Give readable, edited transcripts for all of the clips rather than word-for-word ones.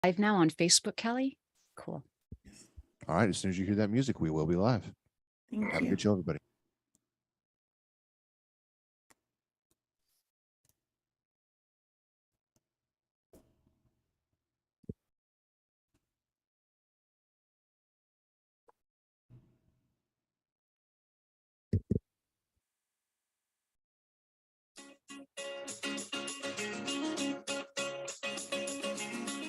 Live now on Facebook, Kelley? Cool. All right. As soon as you hear that music, we will be live. Thank Have a you. good show, everybody.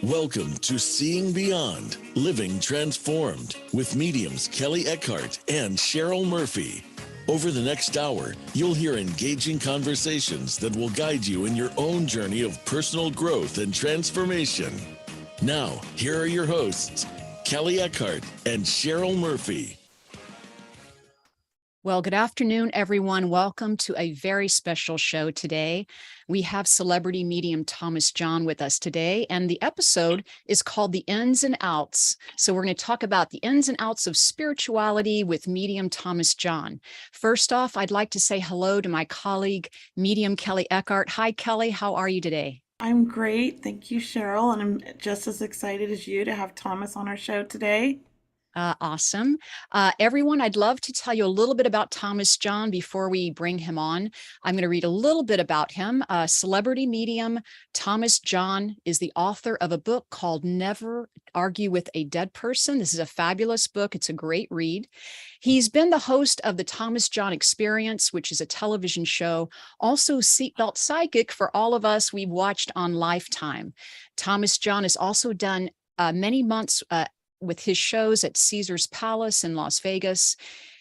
Welcome to Seeing Beyond, Living Transformed with mediums Kelley Eckhart and Cheryl Murphy. Over the next hour, you'll hear engaging conversations that will guide you in your own journey of personal growth and transformation. Now, here are your hosts, Kelley Eckhart and Cheryl Murphy. Well, good afternoon, everyone. Welcome to a very special show today. We have celebrity medium Thomas John with us today, and the episode is called The Ins and Outs. So we're going to talk about the ins and outs of spirituality with medium Thomas John. First off, I'd like to say hello to my colleague, medium Kelley Eckhart. Hi, Kelley. How are you today? I'm great. Thank you, Cheryl. And I'm just as excited as you to have Thomas on our show today. Awesome. Everyone, I'd love to tell you a little bit about Thomas John before we bring him on. I'm going to read a little bit about him. Celebrity medium Thomas John is the author of a book called Never Argue with a Dead Person. This is a fabulous book. It's a great read. He's been the host of the Thomas John Experience, which is a television show. Also, Seatbelt Psychic for all of us we've watched on Lifetime. Thomas John has also done many months with his shows at Caesar's Palace in Las Vegas.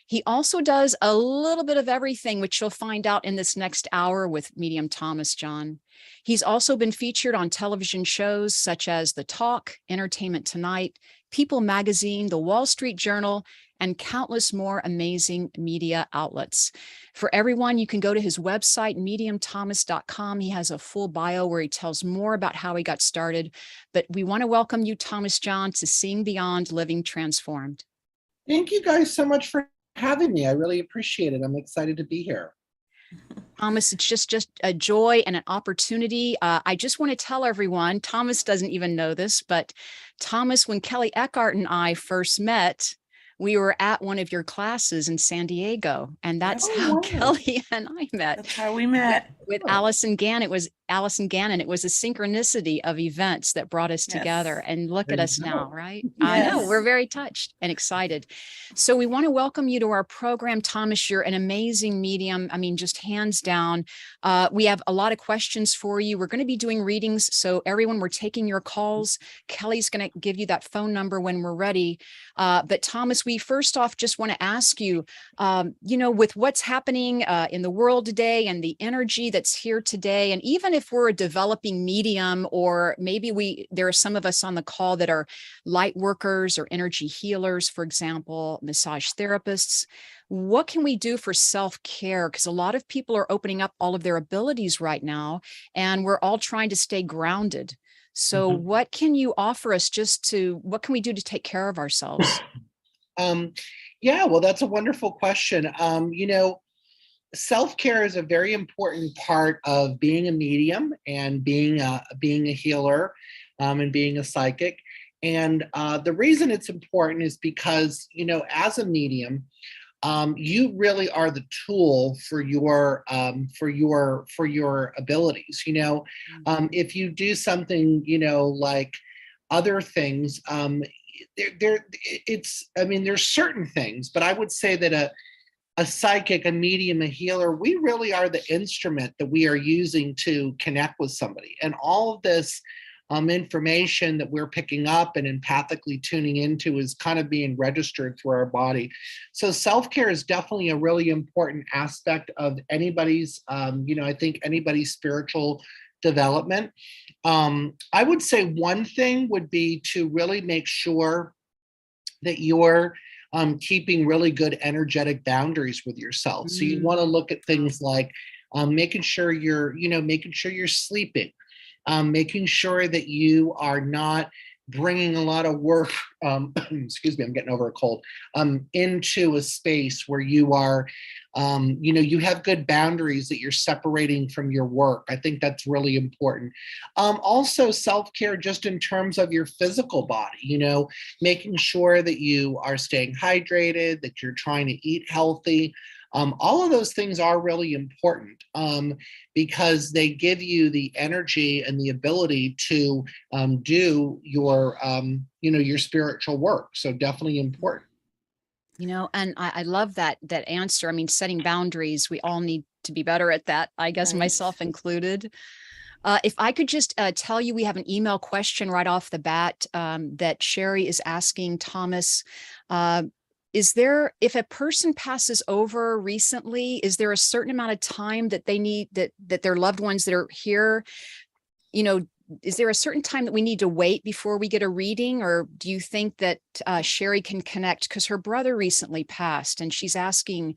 He also does a little bit of everything, which you'll find out in this next hour with medium Thomas John. He's also been featured on television shows such as The Talk, Entertainment Tonight, People Magazine, The Wall Street Journal, and countless more amazing media outlets. For everyone, you can go to his website, mediumthomas.com. He has a full bio where he tells more about how he got started. But we want to welcome you, Thomas John, to Seeing Beyond, Living Transformed. Thank you guys so much for having me. I really appreciate it. I'm excited to be here. Thomas, it's just a joy and an opportunity. I just want to tell everyone, Thomas doesn't even know this, but Thomas, when Kelley Eckhart and I first met, we were at one of your classes in San Diego, and that's how Kelley and I met. That's how we met. With Allison Gann. It was Allison Gannon. It was a synchronicity of events that brought us together. And look at us now, right? Yes. I know, we're very touched and excited. So we want to welcome you to our program. Thomas, you're an amazing medium. I mean, just hands down. We have a lot of questions for you. We're going to be doing readings. So everyone, we're taking your calls. Kelley's going to give you that phone number when we're ready. But Thomas, we first off just want to ask you, with what's happening in the world today and the energy that's here today, and even if we're a developing medium, or maybe there are some of us on the call that are light workers or energy healers, for example, massage therapists, what can we do for self-care? Because a lot of people are opening up all of their abilities right now, and we're all trying to stay grounded. So what can you offer us what can we do to take care of ourselves? Yeah, well, that's a wonderful question. Self-care is a very important part of being a medium and being a healer and being a psychic. And the reason it's important is because, as a medium, you really are the tool for your abilities. If you do something, like other things, there's certain things, but I would say that a psychic, a medium, a healer, we really are the instrument that we are using to connect with somebody. And all of this information that we're picking up and empathically tuning into is kind of being registered through our body. So self-care is definitely a really important aspect of anybody's, I think anybody's spiritual development. I would say one thing would be to really make sure that you're keeping really good energetic boundaries with yourself. So you want to look at things like making sure you're sleeping, making sure that you are not bringing a lot of work, excuse me, I'm getting over a cold, into a space where you are, you have good boundaries that you're separating from your work. I think that's really important. Also self-care just in terms of your physical body, making sure that you are staying hydrated, that you're trying to eat healthy. All of those things are really important because they give you the energy and the ability to do your spiritual work. So definitely important. And I love that answer. I mean, setting boundaries, we all need to be better at that, I guess, Right. myself included. If I could just tell you, we have an email question right off the bat that Sherry is asking Thomas. If a person passes over recently, is there a certain amount of time that they need, that their loved ones that are here, is there a certain time that we need to wait before we get a reading? Or do you think that Sherry can connect? Because her brother recently passed and she's asking,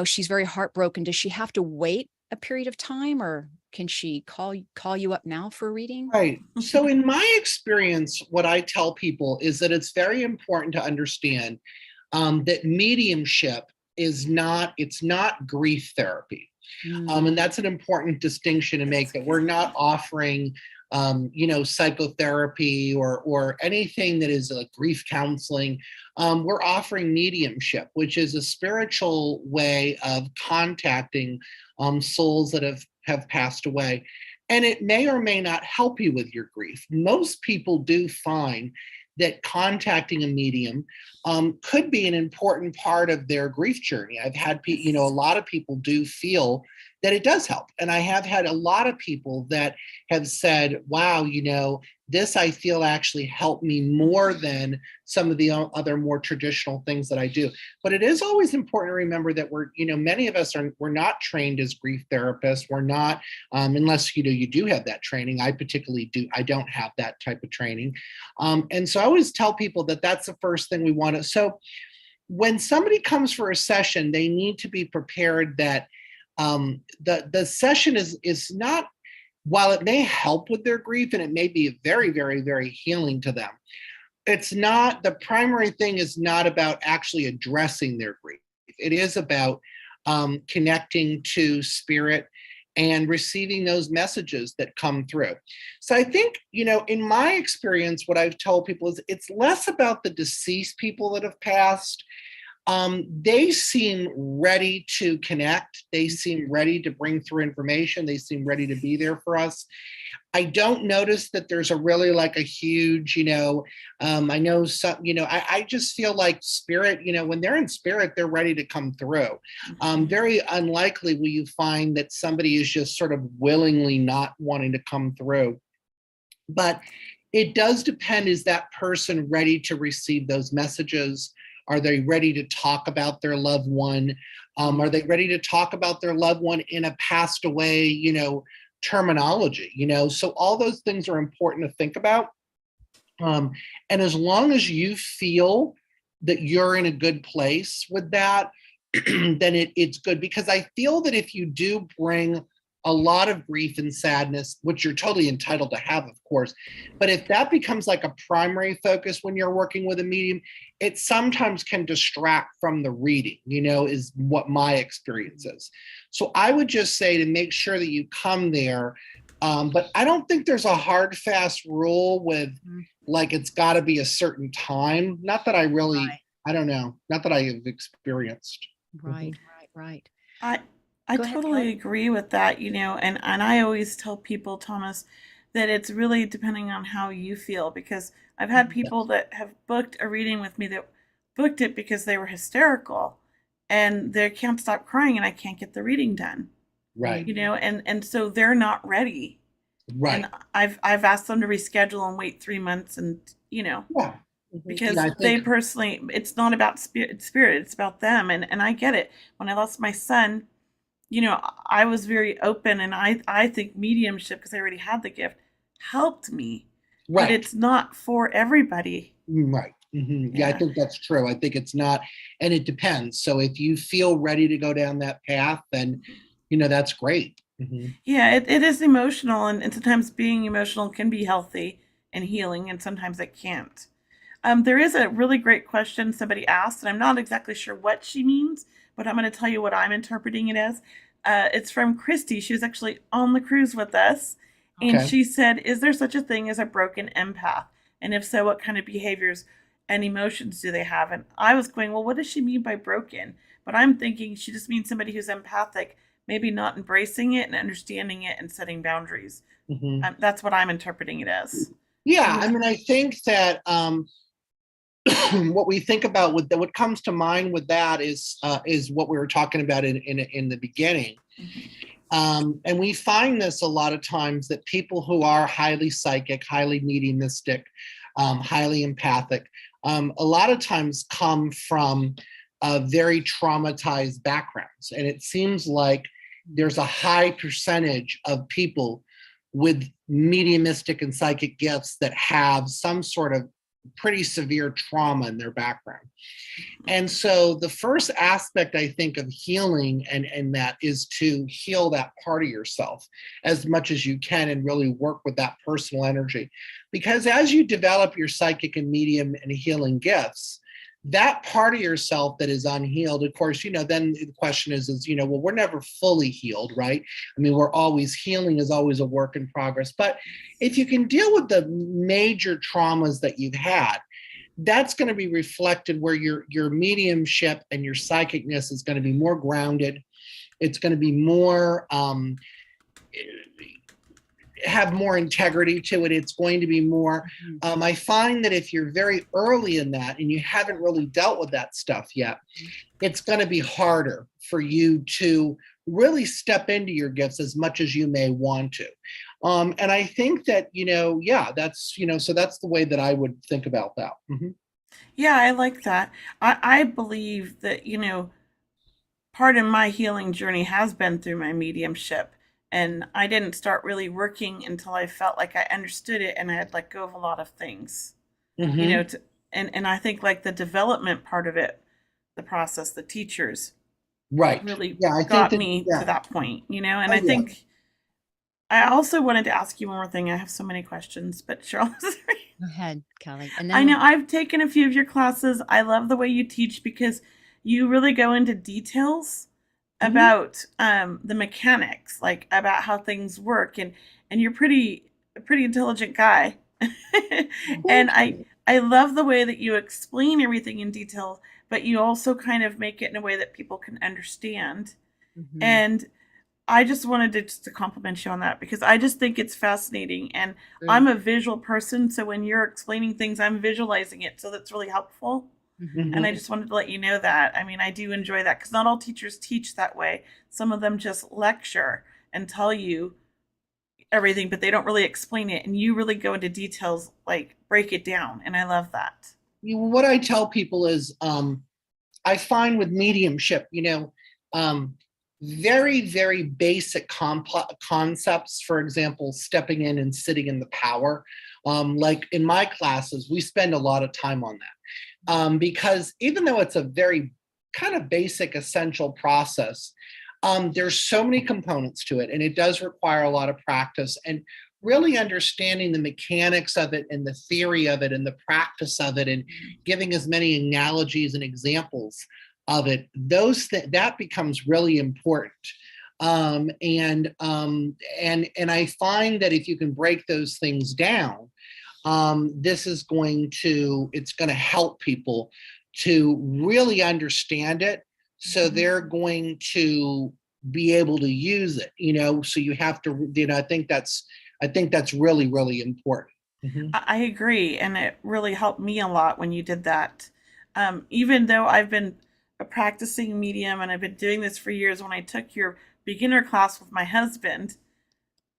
she's very heartbroken. Does she have to wait a period of time, or can she call you up now for a reading? Right. So in my experience, what I tell people is that it's very important to understand that mediumship it's not grief therapy. And that's an important distinction to make, that we're not offering, psychotherapy or anything that is like grief counseling. We're offering mediumship, which is a spiritual way of contacting souls that have passed away. And it may or may not help you with your grief. Most people do find that contacting a medium could be an important part of their grief journey. I've had, a lot of people do feel that it does help. And I have had a lot of people that have said, wow, this I feel actually helped me more than some of the other more traditional things that I do. But it is always important to remember that many of us we're not trained as grief therapists. We're not, unless, you do have that training. I particularly don't have that type of training. And so I always tell people that that's the first thing we want to. So when somebody comes for a session, they need to be prepared that the session is not, while it may help with their grief and it may be very, very, very healing to them, it's not, the primary thing is not about actually addressing their grief. It is about connecting to spirit and receiving those messages that come through. So I think, in my experience, what I've told people is it's less about the deceased people that have passed. They seem ready to connect. They seem ready to bring through information. They seem ready to be there for us. I don't notice that there's a really like a huge, I know some, I just feel like spirit, when they're in spirit, they're ready to come through. Very unlikely will you find that somebody is just sort of willingly not wanting to come through. But it does depend, is that person ready to receive those messages? Are they ready to talk about their loved one? Are they ready to talk about their loved one in a passed away, terminology? So all those things are important to think about. And as long as you feel that you're in a good place with that, then it's good. Because I feel that if you do bring a lot of grief and sadness, which you're totally entitled to have, of course. But if that becomes like a primary focus when you're working with a medium, it sometimes can distract from the reading, is what my experience is. So I would just say to make sure that you come there. But I don't think there's a hard, fast rule with like, it's got to be a certain time. Not that I really, right. I don't know, not that I have experienced. Right. I totally agree with that, and I always tell people, Thomas, that it's really depending on how you feel, because I've had people that have booked a reading with me that booked it because they were hysterical and they can't stop crying and I can't get the reading done. Right. And so they're not ready. Right. And I've asked them to reschedule and wait 3 months and, Yeah. Because they personally, it's not about spirit, it's about them. And I get it. When I lost my son, I was very open, and I think mediumship, because I already had the gift, helped me. Right. But it's not for everybody. Right. Yeah, I think that's true. I think it's not, and it depends. So if you feel ready to go down that path, then, that's great. Yeah, it is emotional, and sometimes being emotional can be healthy. and healing, and sometimes it can't. There is a really great question somebody asked, and I'm not exactly sure what she means, but I'm going to tell you what I'm interpreting it as. It's from Christy. She was actually on the cruise with us, and Okay. she said, is there such a thing as a broken empath? And if so, what kind of behaviors and emotions do they have? And I was going, well, what does she mean by broken? But I'm thinking she just means somebody who's empathic, maybe not embracing it and understanding it and setting boundaries. That's what I'm interpreting it as. Yeah, I mean, I think that what we think about with what comes to mind with that is what we were talking about in the beginning. And we find this a lot of times, that people who are highly psychic, highly mediumistic, highly empathic, a lot of times come from very traumatized backgrounds. And it seems like there's a high percentage of people with mediumistic and psychic gifts that have some sort of pretty severe trauma in their background. And so the first aspect, I think, of healing and that is to heal that part of yourself as much as you can and really work with that personal energy. Because as you develop your psychic and medium and healing gifts, that part of yourself that is unhealed, of course, then the question is, well, we're never fully healed, right? I mean, we're always healing, is always a work in progress. But if you can deal with the major traumas that you've had, that's going to be reflected where your mediumship and your psychicness is going to be more grounded. It's going to be more, have more integrity to it. It's going to be more, I find that if you're very early in that and you haven't really dealt with that stuff yet, it's going to be harder for you to really step into your gifts as much as you may want to. And I think that, that's, so that's the way that I would think about that. Yeah, I like that. I believe that, part of my healing journey has been through my mediumship. And I didn't start really working until I felt like I understood it and I had let go of a lot of things, and I think like the development part of it, the process, the teachers really got me to that point, and I think I also wanted to ask you one more thing. I have so many questions, but Cheryl, Go ahead, Kelley. And then I know I've taken a few of your classes. I love the way you teach because you really go into details about the mechanics, like about how things work, and you're a pretty intelligent guy. And I love the way that you explain everything in detail, but you also kind of make it in a way that people can understand. And I just wanted to compliment you on that because I just think it's fascinating, and I'm a visual person, so when you're explaining things, I'm visualizing it, so that's really helpful. And I just wanted to let you know that. I mean, I do enjoy that because not all teachers teach that way. Some of them just lecture and tell you everything, but they don't really explain it. And you really go into details, like break it down. And I love that. What I tell people is, I find with mediumship, very, very basic concepts, for example, stepping in and sitting in the power. Like in my classes, we spend a lot of time on that. Because even though it's a very kind of basic, essential process, there's so many components to it, and it does require a lot of practice and really understanding the mechanics of it and the theory of it and the practice of it and giving as many analogies and examples of it. That becomes really important. And I find that if you can break those things down, it's going to help people to really understand it. So they're going to be able to use it, so you have to, I think that's really, really important. I agree. And it really helped me a lot when you did that. Even though I've been a practicing medium and I've been doing this for years, when I took your beginner class with my husband,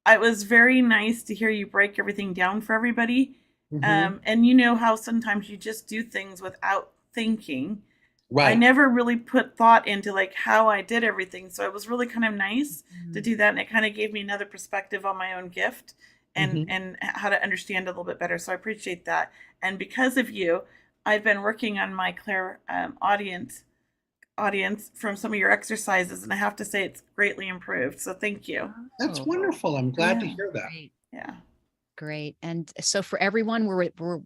it was very nice to hear you break everything down for everybody. And you know how sometimes you just do things without thinking. Right. I never really put thought into like how I did everything. So it was really kind of nice to do that. And it kind of gave me another perspective on my own gift and how to understand it a little bit better. So I appreciate that. And because of you, I've been working on my clair audience from some of your exercises, and I have to say it's greatly improved. So thank you. That's wonderful. I'm glad to hear that. Yeah. Great. And so for everyone,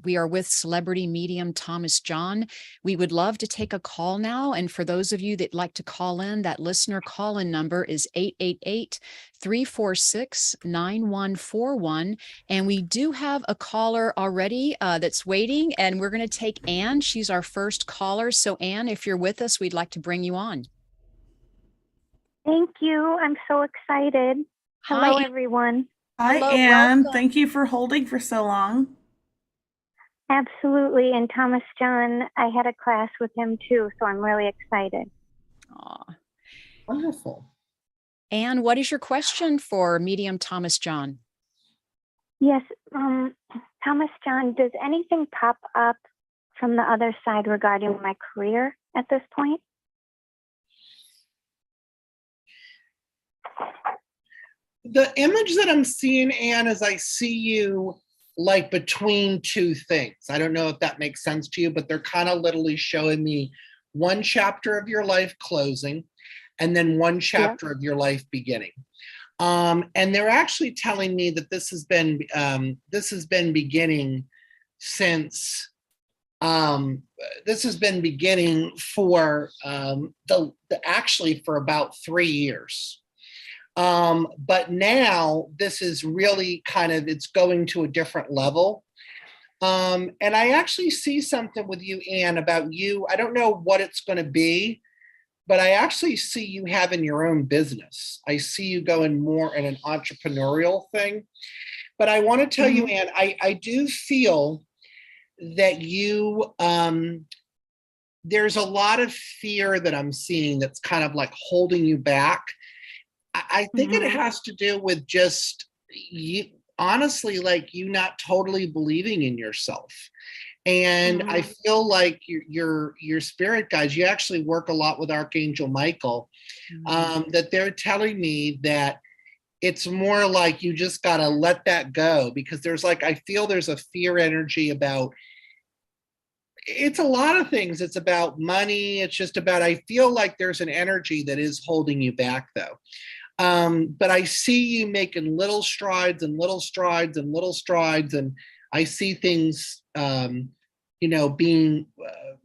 we are with celebrity medium Thomas John. We would love to take a call now. And for those of you that like to call in, that listener call-in number is 888-346-9141. And we do have a caller already that's waiting, and we're going to take Anne. She's our first caller. So Anne, if you're with us, we'd like to bring you on. Thank you. I'm so excited. Hello, Hi. everyone. Hi, Hello, Anne. welcome. Thank you for holding for so long. Absolutely. And Thomas John, I had a class with him too, so I'm really excited. Aw. Wonderful. Anne, what is your question for medium Thomas John? Yes, Thomas John, does anything pop up from the other side regarding my career at this point? The image that I'm seeing, Anne, is I see you like between two things. I don't know if that makes sense to you, but they're kind of literally showing me one chapter of your life closing and then one chapter of your life beginning. And they're actually telling me that this has been beginning since this has been beginning for actually for about 3 years. But now this is really kind of, it's going to a different level. And I actually see something with you, Anne, about you. I don't know what it's going to be, but I actually see you having your own business. I see you going more in an entrepreneurial thing. But I want to tell you, Anne, I do feel that you, there's a lot of fear that I'm seeing that's kind of like holding you back. I think it has to do with just you, honestly, like you not totally believing in yourself. And I feel like your spirit guides, you actually work a lot with Archangel Michael, that they're telling me that it's more like you just got to let that go, because there's like, I feel there's a fear energy about, it's a lot of things. It's about money. It's just about, I feel like there's an energy that is holding you back though. But I see you making little strides and little strides and little strides. And I see things, being,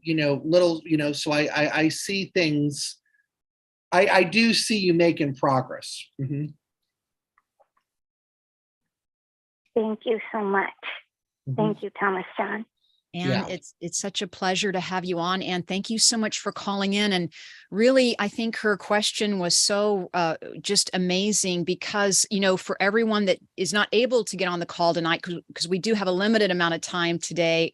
little, so I see things, I do see you making progress. Mm-hmm. Thank you so much. Thank you, Thomas John. And it's such a pleasure to have you on. And thank you so much for calling in. And really, I think her question was so just amazing because, for everyone that is not able to get on the call tonight, because we do have a limited amount of time today,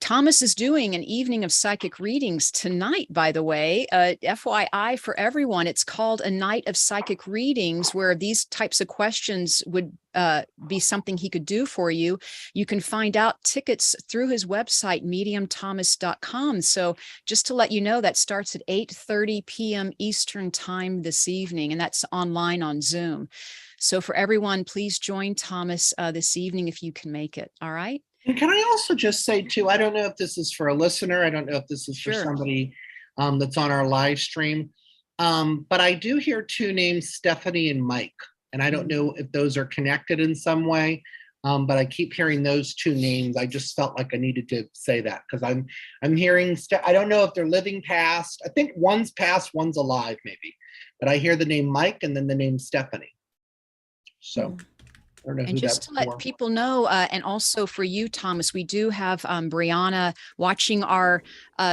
Thomas is doing an evening of psychic readings tonight, by the way, FYI for everyone. It's called a night of psychic readings, where these types of questions would be something he could do for you. You can find out tickets through his website, mediumthomas.com. So just to let you know, that starts at 8:30 p.m. Eastern time this evening, and that's online on Zoom. So for everyone, please join Thomas this evening if you can make it. All right. And can I also just say too, I don't know if this is for a listener. I don't know if this is for somebody that's on our live stream. But I do hear two names, Stephanie and Mike. And I don't know if those are connected in some way. But I keep hearing those two names. I just felt like I needed to say that because I'm hearing, I don't know if they're living past. I think one's past, one's alive maybe. But I hear the name Mike and then the name Stephanie. So. And just to let people know, and also for you, Thomas, we do have Brianna watching our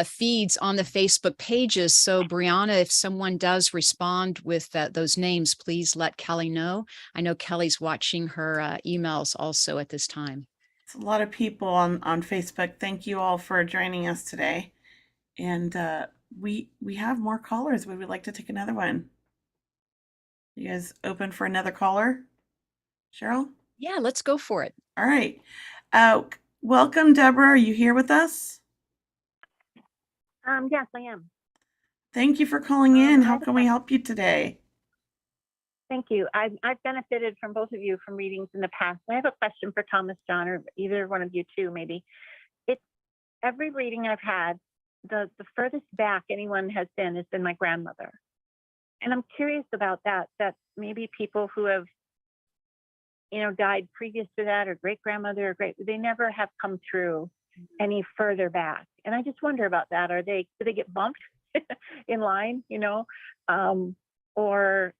feeds on the Facebook pages. So Brianna, if someone does respond with those names, please let Kelley know. I know Kelley's watching her emails also at this time. It's a lot of people on Facebook. Thank you all for joining us today. And we have more callers. We would like to take another one. You guys open for another caller? Cheryl? Yeah, let's go for it. All right. Welcome, Deborah. Are you here with us? Yes, I am. Thank you for calling in. How can we help you today? Thank you. I've benefited from both of you from readings in the past. I have a question for Thomas John, or either one of you two, maybe. It's every reading I've had, the furthest back anyone has been my grandmother. And I'm curious about that maybe people who have died previous to that, or great grandmother, or they never have come through any further back. And I just wonder about that. Do they get bumped in line, or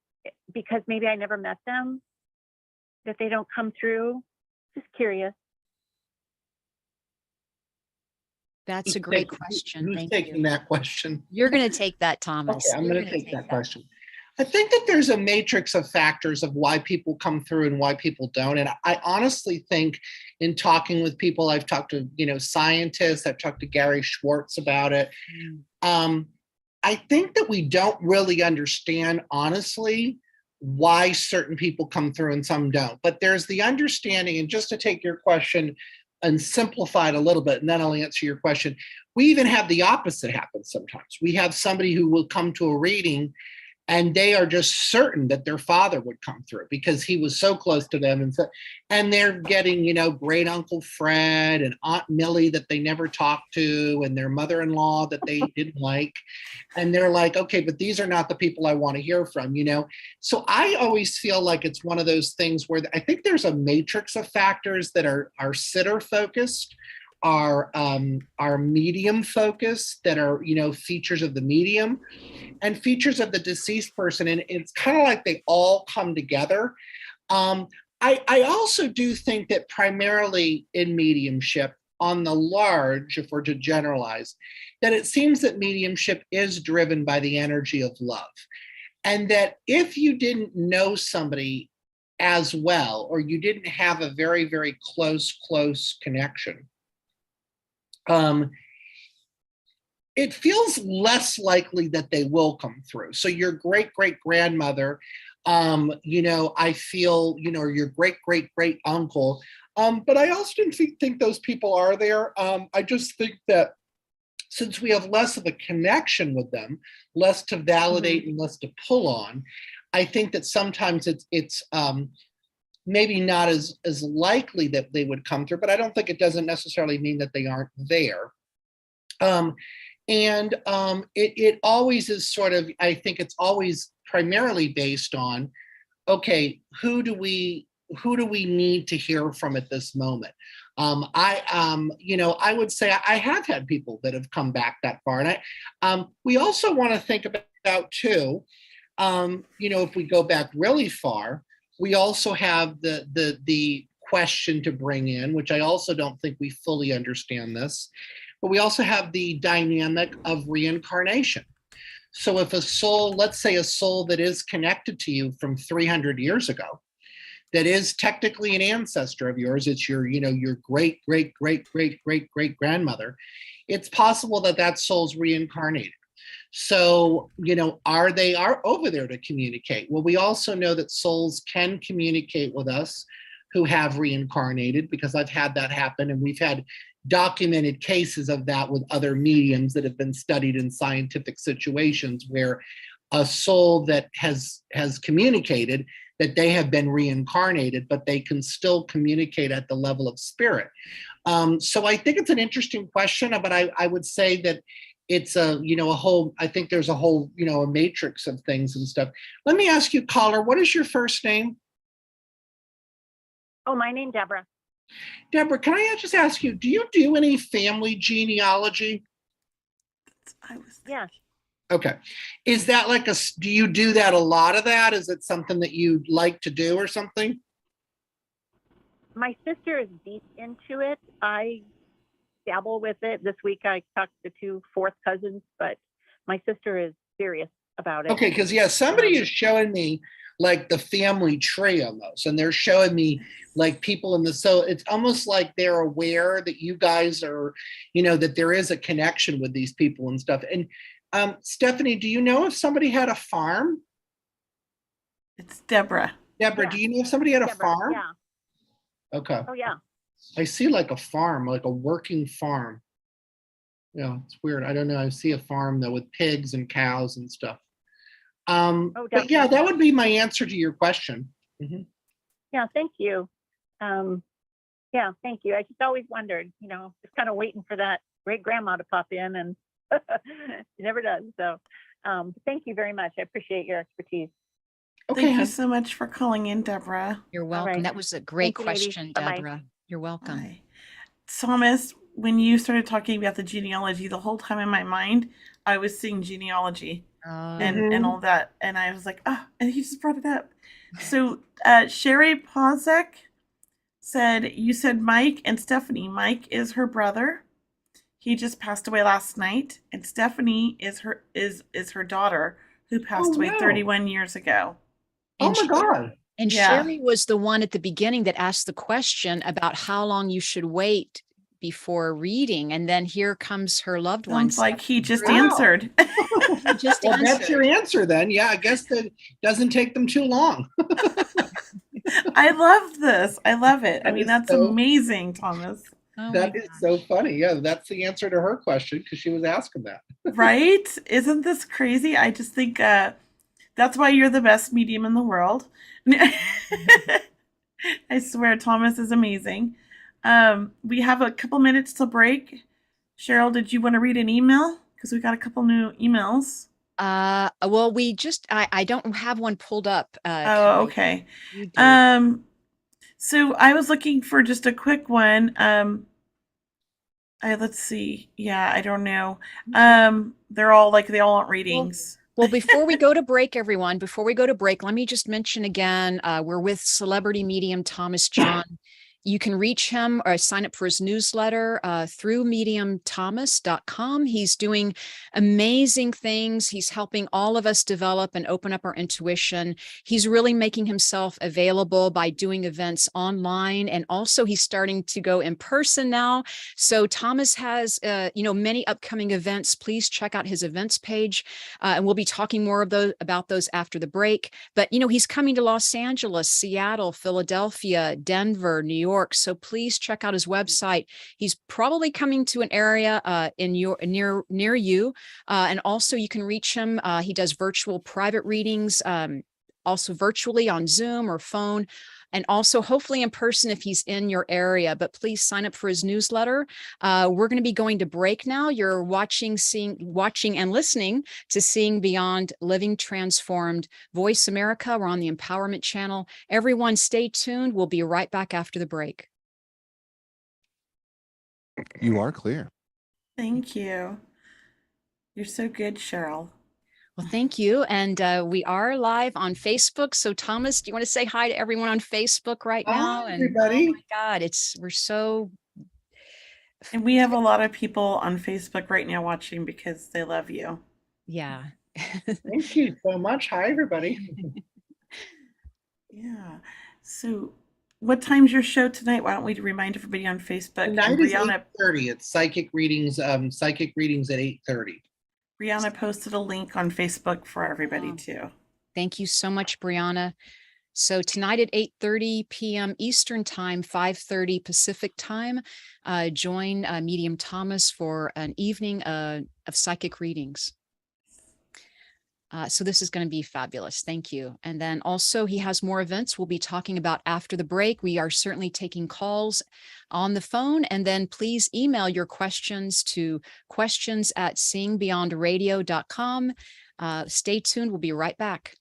because maybe I never met them, that they don't come through? Just curious. That's a great question. Who's taking that question? You're going to take that, Thomas. Okay, I'm going to take that question. I think that there's a matrix of factors of why people come through and why people don't. And I honestly think, in talking with people, I've talked to, scientists, I've talked to Gary Schwartz about it. I think that we don't really understand, honestly, why certain people come through and some don't. But there's the understanding, and just to take your question and simplify it a little bit, and then I'll answer your question. We even have the opposite happen sometimes. We have somebody who will come to a reading and they are just certain that their father would come through because he was so close to them. And they're getting, great Uncle Fred and Aunt Millie that they never talked to, and their mother-in-law that they didn't like. And they're like, okay, but these are not the people I want to hear from, So I always feel like it's one of those things where I think there's a matrix of factors that are sitter focused, are medium focused, that are, features of the medium and features of the deceased person. And it's kind of like they all come together. I also do think that primarily in mediumship, on the large, if we're to generalize, that it seems that mediumship is driven by the energy of love. And that if you didn't know somebody as well, or you didn't have a very, very close connection, it feels less likely that they will come through. So your great-great-grandmother, I feel, or your great-great-great-uncle, but I also didn't think those people are there. I just think that since we have less of a connection with them, less to validate and less to pull on, I think that sometimes it's maybe not as likely that they would come through, but I don't think it doesn't necessarily mean that they aren't there. It always is sort of, I think it's always primarily based on, okay, who do we need to hear from at this moment? I would say I have had people that have come back that far. And we also want to think about too, if we go back really far, we also have the question to bring in, which I also don't think we fully understand this, but we also have the dynamic of reincarnation. So if a soul, let's say a soul that is connected to you from 300 years ago, that is technically an ancestor of yours, it's your great, great, great, great, great, great grandmother, it's possible that that soul's reincarnated. So, are they over there to communicate? Well, we also know that souls can communicate with us who have reincarnated, because I've had that happen, and we've had documented cases of that with other mediums that have been studied in scientific situations where a soul that has communicated, that they have been reincarnated, but they can still communicate at the level of spirit. So I think it's an interesting question, but I would say that it's a whole, I think there's a whole, a matrix of things and stuff. Let me ask you, caller, what is your first name? Oh, my name's Deborah. Deborah, can I just ask you, do you do any family genealogy? Yeah. Okay. Is that like do you do that a lot of that? Is it something that you like to do or something? My sister is deep into it. I dabble with it. This week I talked to 2 fourth cousins, but my sister is serious about it. Okay, because somebody is showing me like the family tree almost, and they're showing me like people so it's almost like they're aware that you guys are, that there is a connection with these people and stuff. And Stephanie, do you know if somebody had a farm? It's Deborah. Deborah, do you know if somebody had a farm? Yeah. Okay. Oh, yeah. I see like a farm, like a working farm. Yeah, it's weird. I don't know. I see a farm though with pigs and cows and stuff. But yeah, that would be my answer to your question. Mm-hmm. Yeah, thank you. Yeah, thank you. I just always wondered, just kind of waiting for that great grandma to pop in, and she never does. So thank you very much. I appreciate your expertise. Okay. Thank you hon. so much for calling in, Deborah. You're welcome. right. That was a great Thank you, ladies. question, Bye-bye. Deborah. You're welcome. Hi. Thomas, when you started talking about the genealogy, the whole time in my mind, I was seeing genealogy and all that. And I was like, oh, and he just brought it up. So Sherry Pozek said, you said Mike and Stephanie. Mike is her brother. He just passed away last night. And Stephanie is her daughter who passed away wow. 31 years ago. Oh And my God. And Yeah. Sherry was the one at the beginning that asked the question about how long you should wait before reading. And then here comes her loved one. Sounds like he just Wow. answered. He just Well, that's answered. your answer then. Yeah, I guess that doesn't take them too long. I love this. I love it. I That mean, is that's so- amazing, Thomas. Oh my That is gosh. so funny. Yeah, that's the answer to her question because she was asking that. Right? Isn't this crazy? I just think that's why you're the best medium in the world. I swear, Thomas is amazing. We have a couple minutes to break. Cheryl, did you want to read an email? Because we got a couple new emails. Well, I don't have one pulled up. Oh, Kelley. okay. You do. So I was looking for just a quick one. Let's see. Yeah, I don't know. They all want readings. Well, before we go to break, everyone, let me just mention again, we're with celebrity medium Thomas John. You can reach him or sign up for his newsletter through mediumthomas.com. He's doing amazing things. He's helping all of us develop and open up our intuition. He's really making himself available by doing events online. And also he's starting to go in person now. So Thomas has, many upcoming events. Please check out his events page. And we'll be talking more about those after the break. But, he's coming to Los Angeles, Seattle, Philadelphia, Denver, New York. So please check out his website. He's probably coming to an area near you. And also you can reach him. He does virtual private readings, also virtually on Zoom or phone, and also hopefully in person if he's in your area. But please sign up for his newsletter. We're going to be going to break now. You're watching and listening to Seeing Beyond, Living Transformed, Voice America. We're on the Empowerment Channel. Everyone stay tuned. We'll be right back after the break. You are clear. Thank you. You're so good, Cheryl. Well, thank you. And we are live on Facebook. So Thomas, do you want to say hi to everyone on Facebook right now? Hi, And everybody. oh my God, we're so. And we have a lot of people on Facebook right now watching because they love you. Yeah. Thank you so much. Hi, everybody. Yeah. So what time's your show tonight? Why don't we remind everybody on Facebook? Tonight is 8:30. It's psychic readings at 8:30. Brianna posted a link on Facebook for everybody too. Thank you so much, Brianna. So tonight at 8:30 p.m. Eastern Time, 5:30 Pacific Time, join Medium Thomas for an evening of psychic readings. So this is going to be fabulous. Thank you. And then also he has more events we'll be talking about after the break. We are certainly taking calls on the phone, and then please email your questions to questions@seeingbeyondradio.com. Stay tuned. We'll be right back.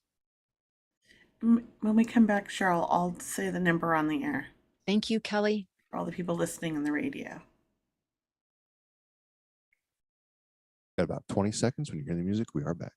When we come back, Cheryl, I'll say the number on the air Thank you, Kelley. for all the people listening on the radio. Got about 20 seconds. When you hear the music, we are back.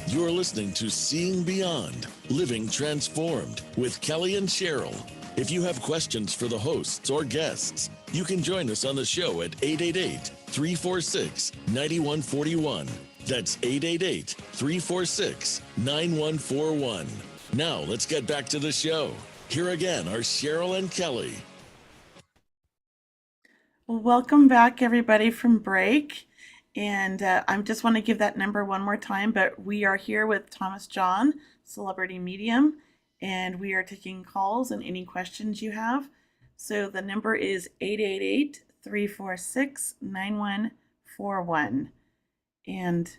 You're listening to Seeing Beyond, Living Transformed with Kelley and Cheryl. If you have questions for the hosts or guests, you can join us on the show at 888-346-9141. That's 888-346-9141. Now let's get back to the show. Here again are Cheryl and Kelley. Well, welcome back, everybody, from break. And I just want to give that number one more time, but we are here with Thomas John, celebrity medium, and we are taking calls and any questions you have. So the number is 888-346-9141. And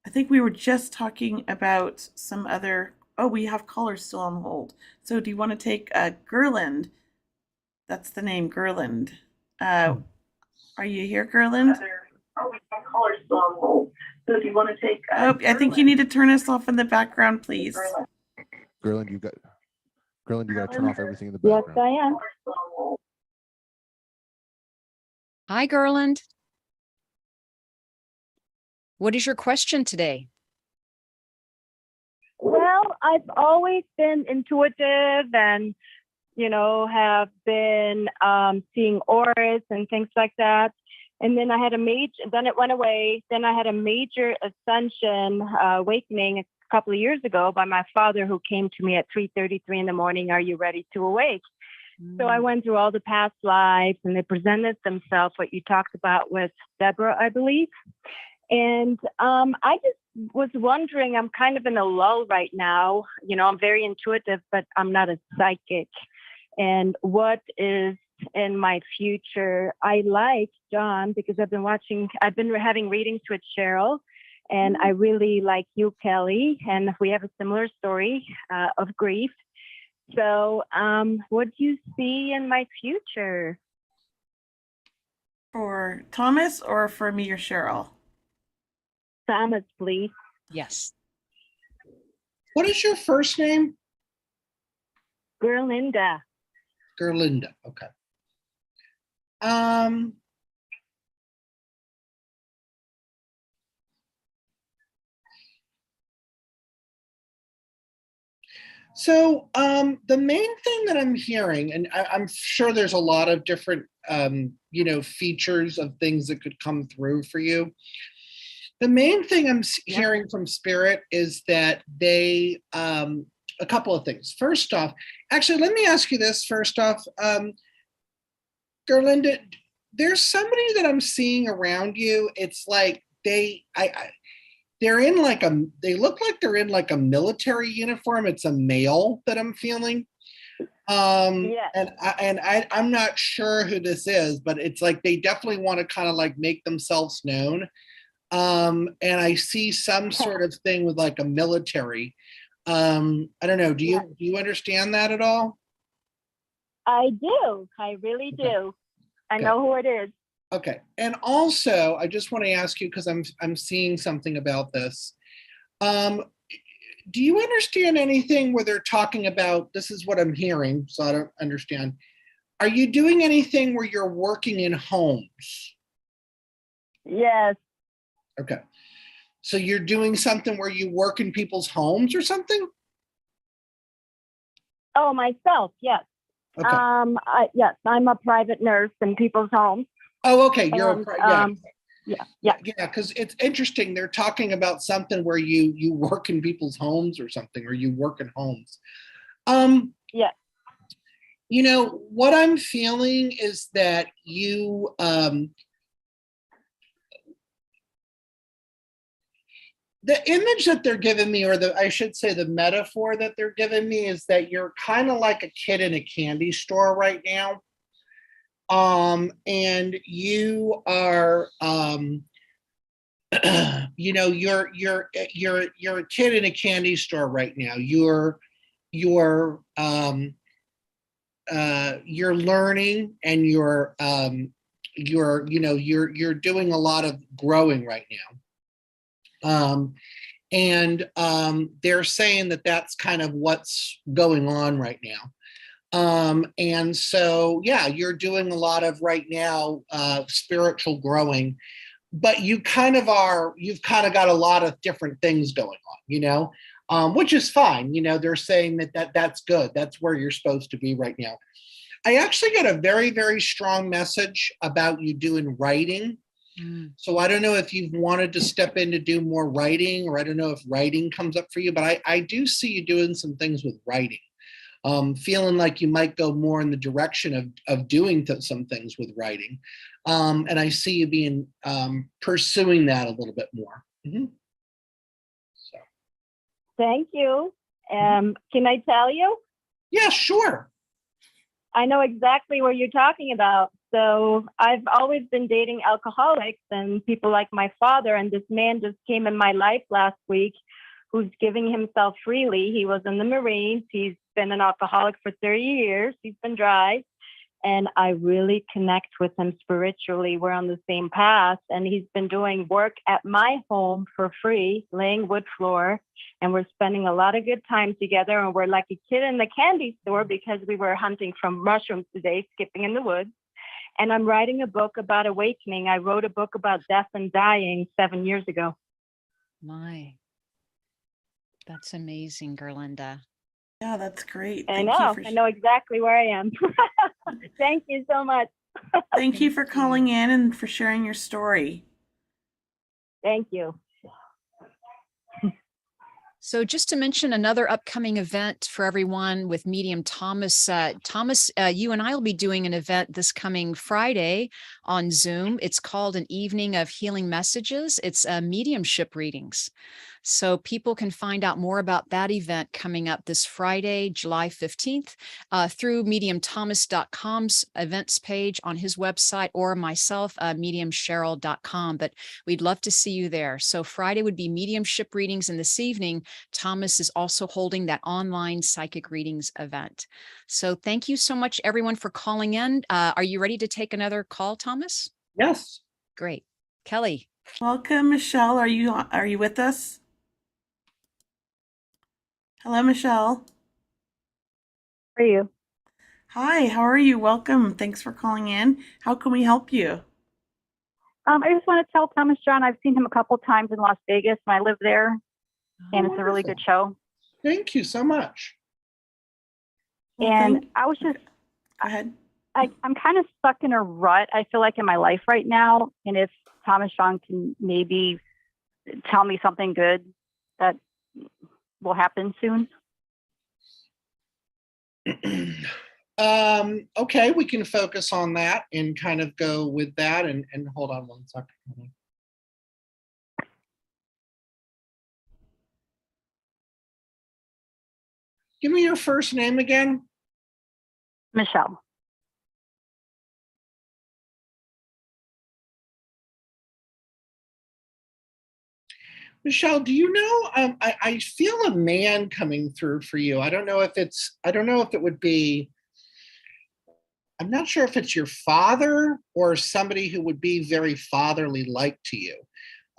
I think we were just talking about some other, oh, we have callers still on hold. So do you want to take Gerland? That's the name, Gerland. Are you here, Gerland? Oh, we have callers still on hold. So do you want to take Oh, I think you need to turn us off in the background, please. Gerland, you got to turn off everything in the Yes, background. I am. Hi, Gerland. What is your question today? Well, I've always been intuitive and, have been seeing auras and things like that. And then then it went away. Then I had a major ascension awakening a couple of years ago by my father, who came to me at 3:33 in the morning. Are you ready to awake? So I went through all the past lives, and they presented themselves, what you talked about with Deborah, I believe. And I just was wondering, I'm kind of in a lull right now. I'm very intuitive, but I'm not a psychic. And what is in my future? I like John because I've been having readings with Cheryl, and I really like you, Kelley, and we have a similar story of grief. So what do you see in my future? For Thomas or for me or Cheryl? Thomas, please. Yes. What is your first name? Gerlinda. Gerlinda. Okay. So the main thing that I'm hearing, and I'm sure there's a lot of different, features of things that could come through for you. The main thing I'm hearing from Spirit is that they, a couple of things. First off, actually, let me ask you this first off. Gerlinda, there's somebody that I'm seeing around you. It's like they look like they're in like a military uniform. It's a male that I'm feeling. Yes. And I'm not sure who this is, but it's like they definitely want to kind of like make themselves known. And I see some sort of thing with like a military. I don't know. Do you understand that at all? I do. I really do. I know who it is. Okay. And also, I just want to ask you, because I'm seeing something about this. Do you understand anything where they're talking about, this is what I'm hearing, so I don't understand. Are you doing anything where you're working in homes? Yes. Okay. So you're doing something where you work in people's homes or something? Oh, myself, yes. Okay. Yes, I'm a private nurse in people's homes. Oh, okay. Yeah. Because it's interesting. They're talking about something where you work in people's homes or something, or you work in homes. Yeah. What I'm feeling is that you, the image that they're giving me, or I should say the metaphor that they're giving me, is that you're kind of like a kid in a candy store right now. And you are, you're a kid in a candy store right now. You're learning, and you're doing a lot of growing right now. And they're saying that that's kind of what's going on right now. And so, yeah, you're doing a lot of right now, spiritual growing, but you've kind of got a lot of different things going on, which is fine. They're saying that's good. That's where you're supposed to be right now. I actually get a very, very strong message about you doing writing. So I don't know if you've wanted to step in to do more writing, or I don't know if writing comes up for you, but I do see you doing some things with writing. Feeling like you might go more in the direction of doing some things with writing. And I see you being pursuing that a little bit more. Mm-hmm. So. Thank you. Can I tell you? Yeah, sure. I know exactly what you're talking about. So I've always been dating alcoholics and people like my father. And this man just came in my life last week who's giving himself freely. He was in the Marines. He's been an alcoholic for 30 years. He's been dry. And I really connect with him spiritually. We're on the same path. And he's been doing work at my home for free, laying wood floor. And we're spending a lot of good time together. And we're like a kid in the candy store because we were hunting from mushrooms today, skipping in the woods. And I'm writing a book about awakening. I wrote a book about death and dying 7 years ago. My, that's amazing, Gerlinda. Yeah, that's great. I know exactly where I am. Thank you so much. Thank you for calling in and for sharing your story. Thank you. So just to mention another upcoming event for everyone with medium Thomas. Thomas, you and I will be doing an event this coming Friday on Zoom. It's called An Evening of Healing Messages. It's mediumship readings. So people can find out more about that event coming up this Friday, July 15th, through mediumthomas.com's events page on his website, or myself, mediumcheryl.com. But we'd love to see you there. So Friday would be mediumship readings, and this evening, Thomas is also holding that online psychic readings event. So thank you so much, everyone, for calling in. Are you ready to take another call, Thomas? Yes. Great. Kelley. Welcome, Michelle. Are you with us? Hello, Michelle. How are you? Hi, how are you? Welcome. Thanks for calling in. How can we help you? I just want to tell Thomas John I've seen him a couple times in Las Vegas and I live there, and it's a really good show. Thank you so much. Well, And I was just, go ahead. I'm kind of stuck in a rut, I feel like, in my life right now. And if Thomas John can maybe tell me something good that will happen soon. Okay, we can focus on that and kind of go with that. And hold on one second. Give me your first name again. Michelle. Michelle, do you know, I feel a man coming through for you. I don't know if it would be, I'm not sure if it's your father or somebody who would be very fatherly like to you.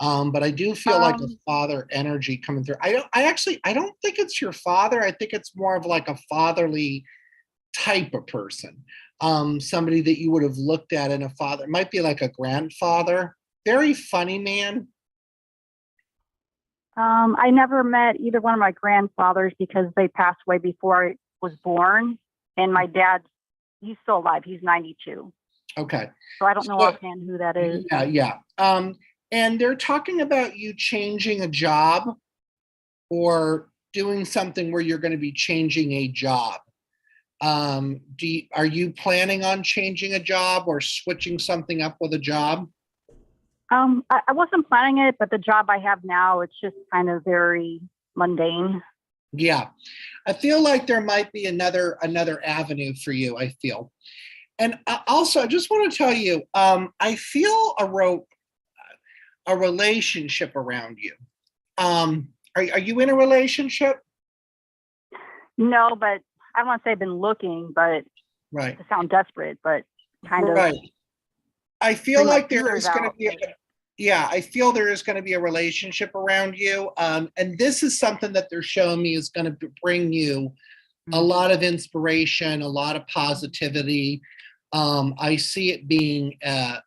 But I do feel like a father energy coming through. I don't think it's your father. I think it's more of like a fatherly type of person. Somebody that you would have looked at in a father. It might be like a grandfather. Very funny man. I never met either one of my grandfathers because they passed away before I was born. And my dad, he's still alive. He's 92. Okay. So I don't know offhand who that is. Yeah. And they're talking about you changing a job or doing something where you're going to be changing a job. Are you planning on changing a job or switching something up with a job? I wasn't planning it, but the job I have now, it's just kind of very mundane. Yeah. I feel like there might be another avenue for you, I feel. And also, I just want to tell you, I feel a relationship around you. Are you in a relationship? No, but I don't want to say I've been looking, but right. To sound desperate, but kind of. Right. I feel like there is going to be I feel there is going to be a relationship around you. And this is something that they're showing me is going to bring you a lot of inspiration, a lot of positivity. I see it being a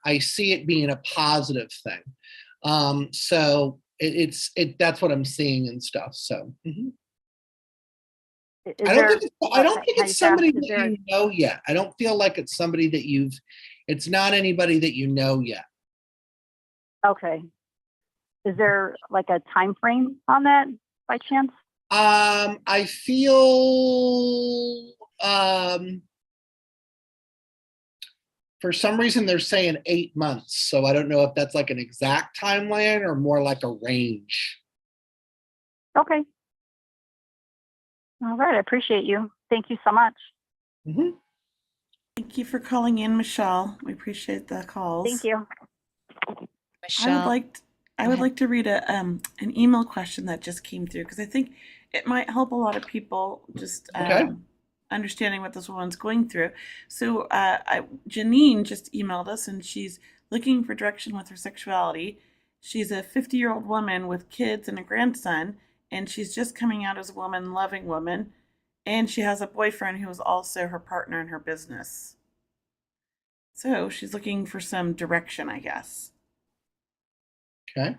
positive thing. So that's what I'm seeing and stuff. So I don't think it's somebody that you know yet. I don't feel like it's somebody that it's not anybody that you know yet. Okay. Is there like a time frame on that by chance? I feel for some reason they're saying 8 months. So I don't know if that's like an exact timeline or more like a range. Okay. All right. I appreciate you. Thank you so much. Mm-hmm. Thank you for calling in, Michelle. We appreciate the calls. Thank you. Michelle, I would like to read an email question that just came through, because I think it might help a lot of people just Okay. understanding what this woman's going through. So Janine just emailed us, and she's looking for direction with her sexuality. She's a 50-year-old woman with kids and a grandson, and she's just coming out as a woman, loving woman, and she has a boyfriend who is also her partner in her business. So she's looking for some direction, I guess. Okay.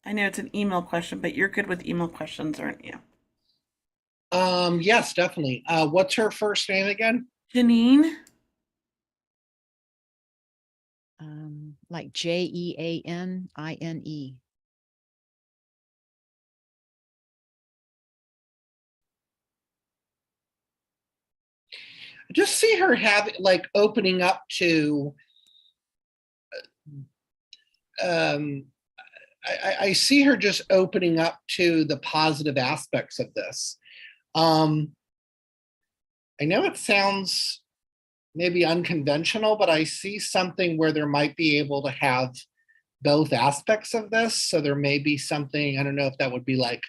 I know it's an email question, but you're good with email questions, aren't you? Yes, definitely. What's her first name again? Janine? like JEANINE. I just see her opening up to, I see her just opening up to the positive aspects of this. I know it sounds maybe unconventional, but I see something where there might be able to have both aspects of this. So there may be something, I don't know if that would be like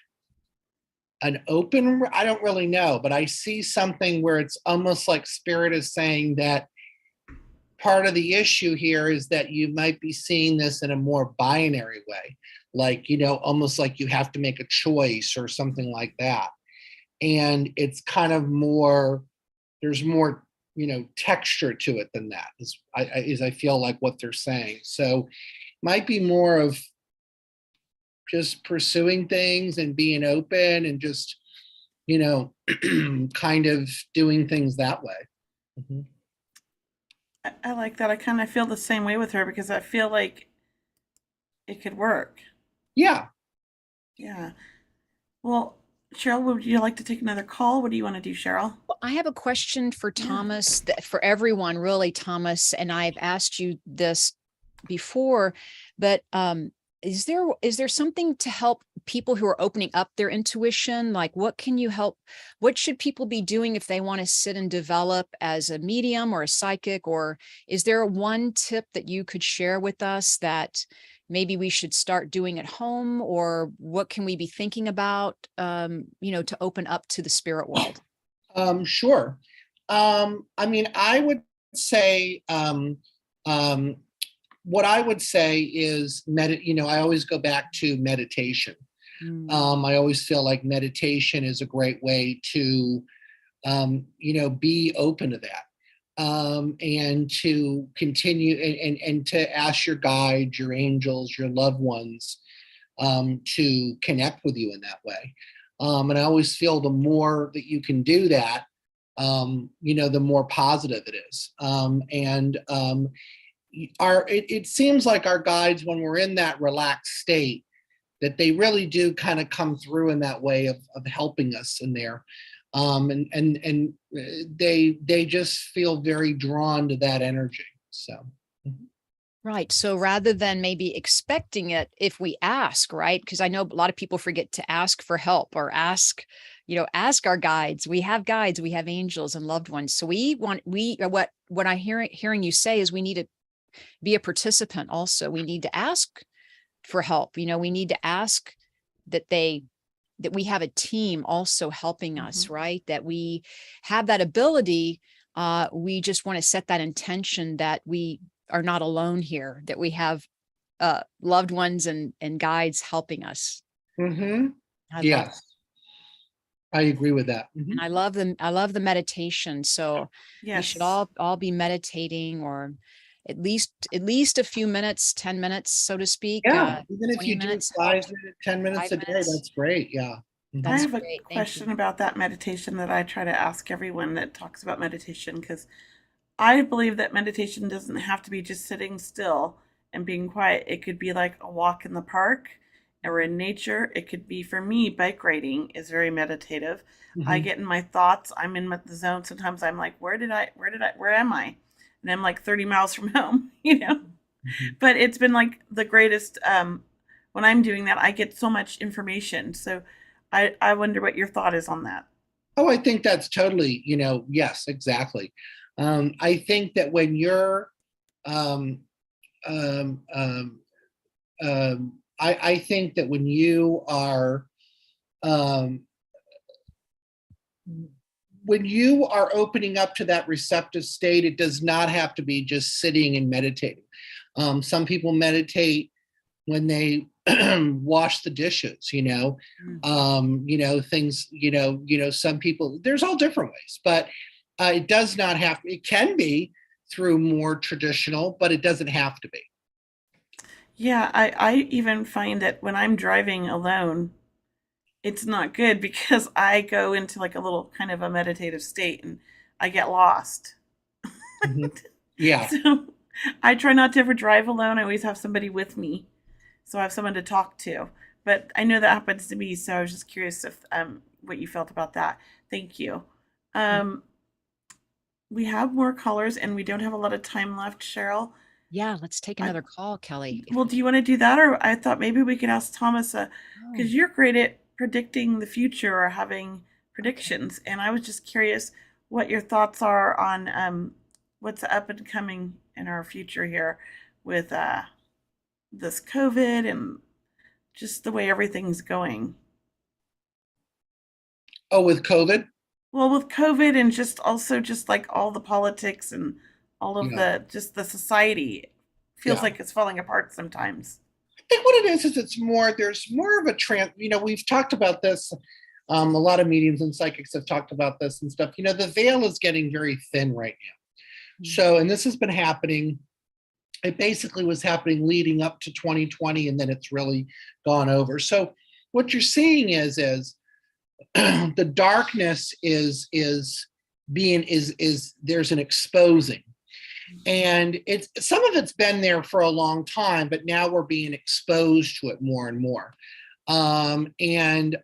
an open, I don't really know, but I see something where it's almost like Spirit is saying that part of the issue here is that you might be seeing this in a more binary way, like, almost like you have to make a choice or something like that. And it's kind of more, there's more, texture to it than that, is I feel like what they're saying. So might be more of just pursuing things and being open and just, kind of doing things that way. Mm-hmm. I like that. I kind of feel the same way with her, because I feel like it could work. Yeah. Yeah. Well, Cheryl, would you like to take another call? What do you want to do, Cheryl? Well, I have a question for Thomas, for everyone, really, Thomas, and I've asked you this before, but is there something to help people who are opening up their intuition? Like, what should people be doing if they want to sit and develop as a medium or a psychic? Or is there one tip that you could share with us that maybe we should start doing at home? Or what can we be thinking about, to open up to the spirit world? Sure. I would say, what I would say is, I always go back to meditation. I always feel like meditation is a great way to, be open to that. And to continue and to ask your guides, your angels, your loved ones, to connect with you in that way. And I always feel the more that you can do that, the more positive it is. It seems like our guides, when we're in that relaxed state, that they really do kind of come through in that way of helping us in there. And they just feel very drawn to that energy. So. Right. So rather than maybe expecting it, if we ask, right? Because I know a lot of people forget to ask for help or ask our guides. We have guides, we have angels and loved ones. So what I'm hearing you say is we need to be a participant also. We need to ask for help. We need to ask that we have a team also helping us, right? That we have that ability. We just want to set that intention that we are not alone here, that we have loved ones and guides helping us. Mm-hmm. Yes. I agree with that. Mm-hmm. And I love the meditation. So yes, we should all be meditating, or at least a few minutes, 10 minutes, so to speak. Yeah, even if you do 5 minutes, 10 minutes 5 a day, minutes. that's great. Yeah. Mm-hmm. I have a great. question about that meditation that I try to ask everyone that talks about meditation, because I believe that meditation doesn't have to be just sitting still and being quiet. It could be like a walk in the park or in nature. It could be, for me, bike riding is very meditative. Mm-hmm. I get in my thoughts. I'm in the zone. Sometimes I'm like, where am I? And I'm like 30 miles from home, Mm-hmm. But it's been like the greatest, when I'm doing that, I get so much information. So I wonder what your thought is on that. Oh, I think that's totally, yes, exactly. I think that when you're, I think that when you are, when you are opening up to that receptive state, it does not have to be just sitting and meditating. Some people meditate when they wash the dishes, things, some people, there's all different ways, but it does not have, it can be through more traditional, but it doesn't have to be. Yeah, I even find that when I'm driving alone, it's not good because I go into like a little kind of a meditative state and I get lost. Yeah. So I try not to ever drive alone. I always have somebody with me. So I have someone to talk to. But I know that happens to me. So I was just curious if what you felt about that. Thank you. We have more callers and we don't have a lot of time left, Cheryl. Yeah, let's take another call, Kelley. Well, do you want to do that? Or I thought maybe we could ask Thomas, because you're great at predicting the future or having predictions. And I was just curious what your thoughts are on what's up and coming in our future here with this COVID and just the way everything's going. Oh, with COVID? Well, with COVID and just also just like all the politics and all of the society feels like it's falling apart sometimes. I think what it is there's more of a trend. We've talked about this. A lot of mediums and psychics have talked about this and stuff. The veil is getting very thin right now. Mm-hmm. So, and this has been happening. It basically was happening leading up to 2020, and then it's really gone over. So what you're seeing is the darkness is there's an exposing. And it's some of it's been there for a long time, but now we're being exposed to it more and more. And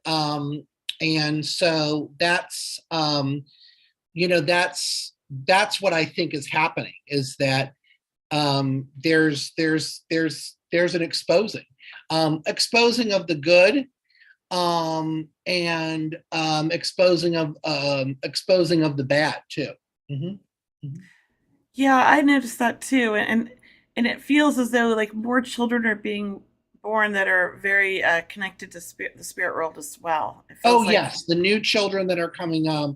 so that's that's what I think is happening, is that there's an exposing of the good, and exposing of the bad too. Mm-hmm. Mm-hmm. Yeah, I noticed that too, and it feels as though like more children are being born that are very connected to the spirit world as well. Oh, yes, the new children that are coming. So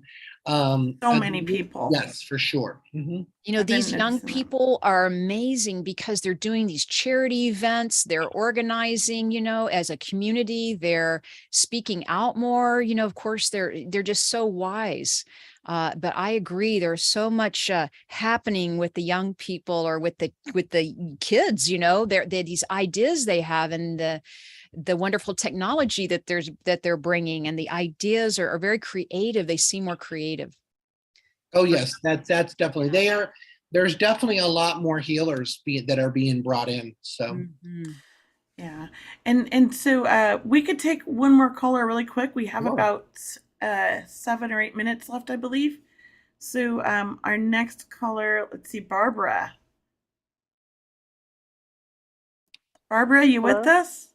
many people. Yes, for sure. Mm-hmm. These young people are amazing because they're doing these charity events. They're organizing, as a community. They're speaking out more. Of course, they're just so wise. But I agree. There's so much happening with the young people or with the kids. They're these ideas they have, and the wonderful technology that they're bringing, and the ideas are very creative. They seem more creative. Oh yes, that's definitely there's definitely a lot more healers that are being brought in. So mm-hmm. Yeah, and so we could take one more caller really quick. We have about 7 or 8 minutes left, I believe. So our next caller, let's see, Barbara. Barbara, you Hello? with us?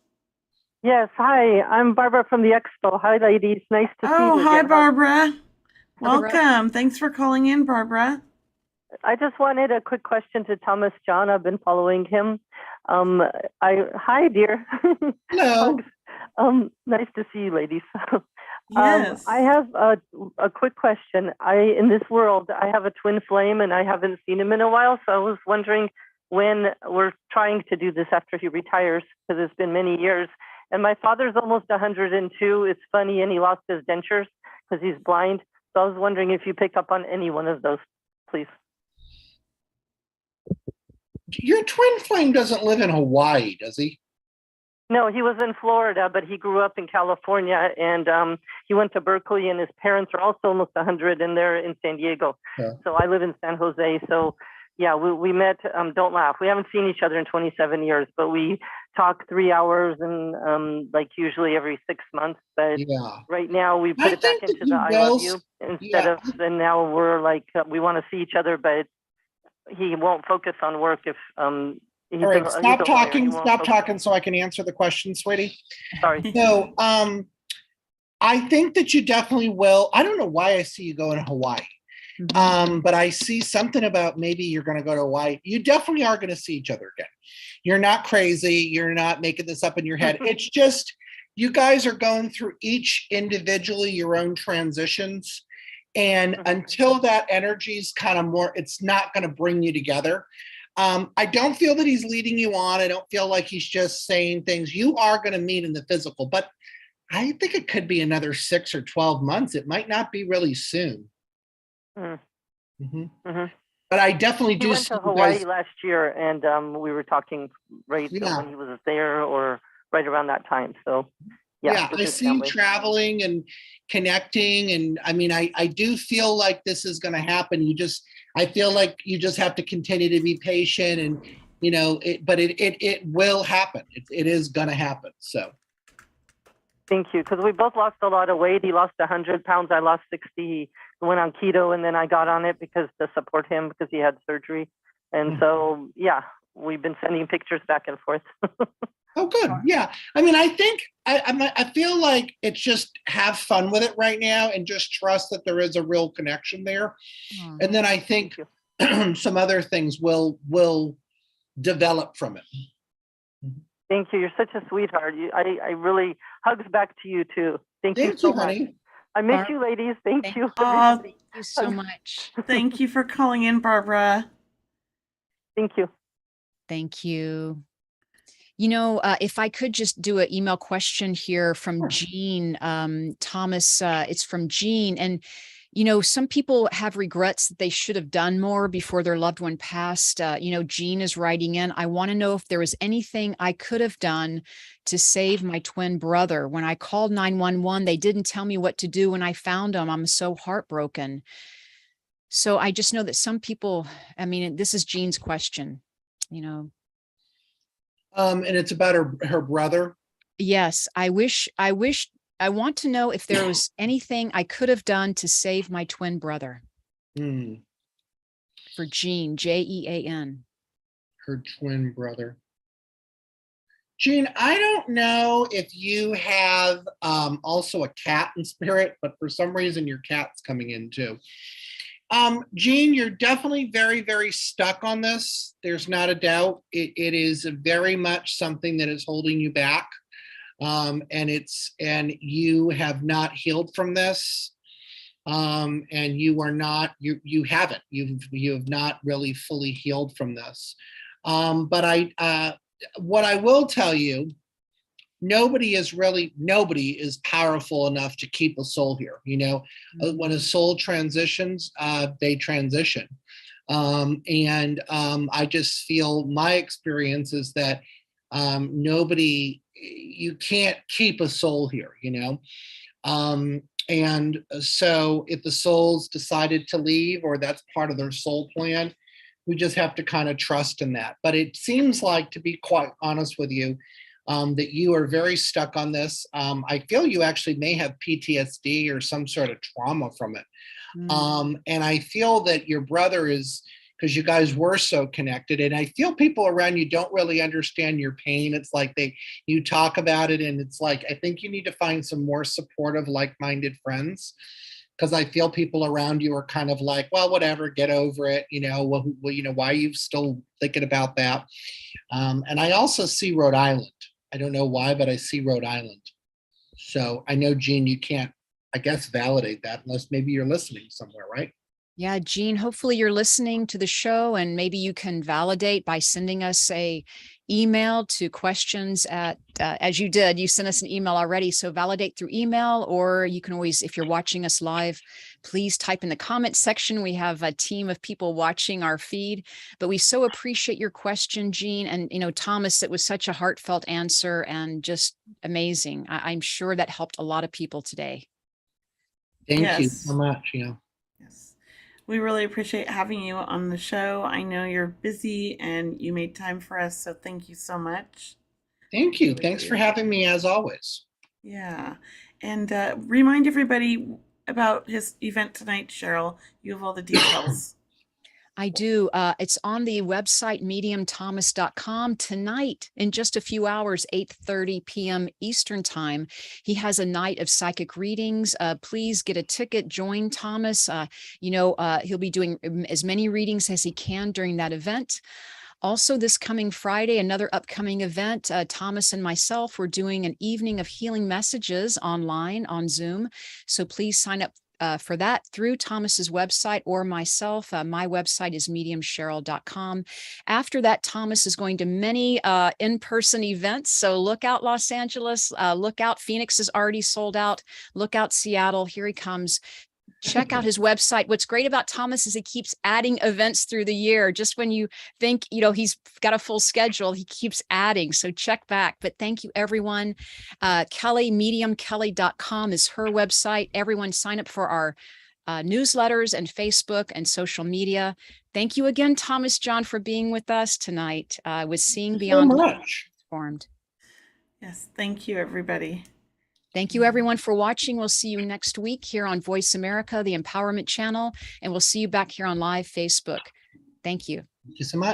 Yes, hi. I'm Barbara from the Expo. Hi, ladies. Nice to see you. Oh, hi, Barbara. Barbara. Welcome. Thanks for calling in, Barbara. I just wanted a quick question to Thomas John. I've been following him. Hi, dear. Hello. Nice to see you, ladies. Yes. I have a quick question. In this world, I have a twin flame, and I haven't seen him in a while. So I was wondering when we're trying to do this after he retires, because it's been many years. And my father's almost 102. It's funny, and he lost his dentures because he's blind. So I was wondering if you pick up on any one of those, please. Your twin flame doesn't live in Hawaii, does he? No, he was in Florida, but he grew up in California, and he went to Berkeley, and his parents are also almost 100, and they're in San Diego. Yeah. So I live in San Jose. So yeah, we met, don't laugh. We haven't seen each other in 27 years, but we talk 3 hours and like usually every 6 months. But right now we put it back into the I love you instead of, and now we're like, we want to see each other, but he won't focus on work if all right, stop talking so I can answer the question, sweetie. Sorry. So I think that you definitely will. I don't know why I see you go in Hawaii. But I see something about maybe you're going to go to Hawaii. You definitely are going to see each other again. You're not crazy. You're not making this up in your head. It's just, you guys are going through each individually your own transitions. And until that energy is kind of more, it's not going to bring you together. I don't feel that he's leading you on. I don't feel like he's just saying things. You are going to meet in the physical, but I think it could be another 6 or 12 months. It might not be really soon. But I definitely do. We went to Hawaii last year, and we were talking right when he was there, or right around that time. So yeah, I see you traveling and connecting, and I mean, I do feel like this is going to happen. I feel like you just have to continue to be patient, and but it will happen. It is going to happen. So. Thank you, because we both lost a lot of weight. He lost 100 pounds. I lost 60. Went on keto, and then I got on it to support him because he had surgery. And so, yeah, we've been sending pictures back and forth. Oh, good. Yeah. I mean, I think I feel like it's just have fun with it right now and just trust that there is a real connection there. And then I think some other things will develop from it. Thank you. You're such a sweetheart. I really, hugs back to you too. Thank you so much. Honey. I miss you, ladies. Thank you. Thank you so much. Thank you for calling in, Barbara. Thank you. Thank you. If I could just do an email question here from Jean, Thomas, it's from Jean. And, some people have regrets that they should have done more before their loved one passed. Jean is writing in, I want to know if there was anything I could have done to save my twin brother. When I called 911, they didn't tell me what to do when I found him. I'm so heartbroken. So I just know that some people, this is Jean's question, And it's about her brother. Yes. I want to know if there was anything I could have done to save my twin brother. For Jean, Jean. Her twin brother. Jean, I don't know if you have also a cat in spirit, but for some reason your cat's coming in too. Jean, you're definitely very, very stuck on this. There's not a doubt. It is very much something that is holding you back. And you have not healed from this. And you are not, you haven't, you have not really fully healed from this. But what I will tell you, nobody is powerful enough to keep a soul here. When a soul transitions, they transition. I just feel my experience is that you can't keep a soul here, and so if the soul's decided to leave, or that's part of their soul plan, we just have to kind of trust in that. But it seems like, to be quite honest with you, that you are very stuck on this. I feel you actually may have PTSD or some sort of trauma from it. And I feel that your brother is, because you guys were so connected, and I feel people around you don't really understand your pain. It's like you talk about it, and it's like, I think you need to find some more supportive, like-minded friends, because I feel people around you are kind of like, well, whatever, get over it. Why are you still thinking about that? And I also see Rhode Island. I don't know why, but I see Rhode Island. So I know, Jean, you can't, I guess, validate that unless maybe you're listening somewhere, right? Yeah, Jean, hopefully you're listening to the show, and maybe you can validate by sending us a email to questions at, as you did, you sent us an email already. So validate through email, or you can always, if you're watching us live, please type in the comment section. We have a team of people watching our feed, but we so appreciate your question, Jean. And, Thomas, it was such a heartfelt answer and just amazing. I'm sure that helped a lot of people today. Thank you so much. Yes. We really appreciate having you on the show. I know you're busy and you made time for us, so thank you so much. Thank you. Thanks for having me, as always. Yeah. And remind everybody about his event tonight, Cheryl. You have all the details. I do. It's on the website mediumthomas.com tonight in just a few hours, 8:30 p.m. Eastern time. He has a night of psychic readings. Please get a ticket, join Thomas. He'll be doing as many readings as he can during that event. Also, this coming Friday, another upcoming event, Thomas and myself, we're doing an evening of healing messages online on Zoom. So please sign up for that through Thomas's website or myself. My website is mediumcheryl.com. After that, Thomas is going to many in-person events. So look out, Los Angeles. Look out, Phoenix is already sold out. Look out, Seattle. Here he comes. Check out his website. What's great about Thomas is he keeps adding events through the year. Just when you think, he's got a full schedule, he keeps adding. So check back. But thank you, everyone. Kelley, mediumkelly.com is her website. Everyone sign up for our newsletters and Facebook and social media. Thank you again, Thomas John, for being with us tonight with Seeing Beyond. So much. Transformed. Yes, thank you, everybody. Thank you, everyone, for watching. We'll see you next week here on Voice America, the Empowerment Channel, and we'll see you back here on live Facebook. Thank you. Thank you so much.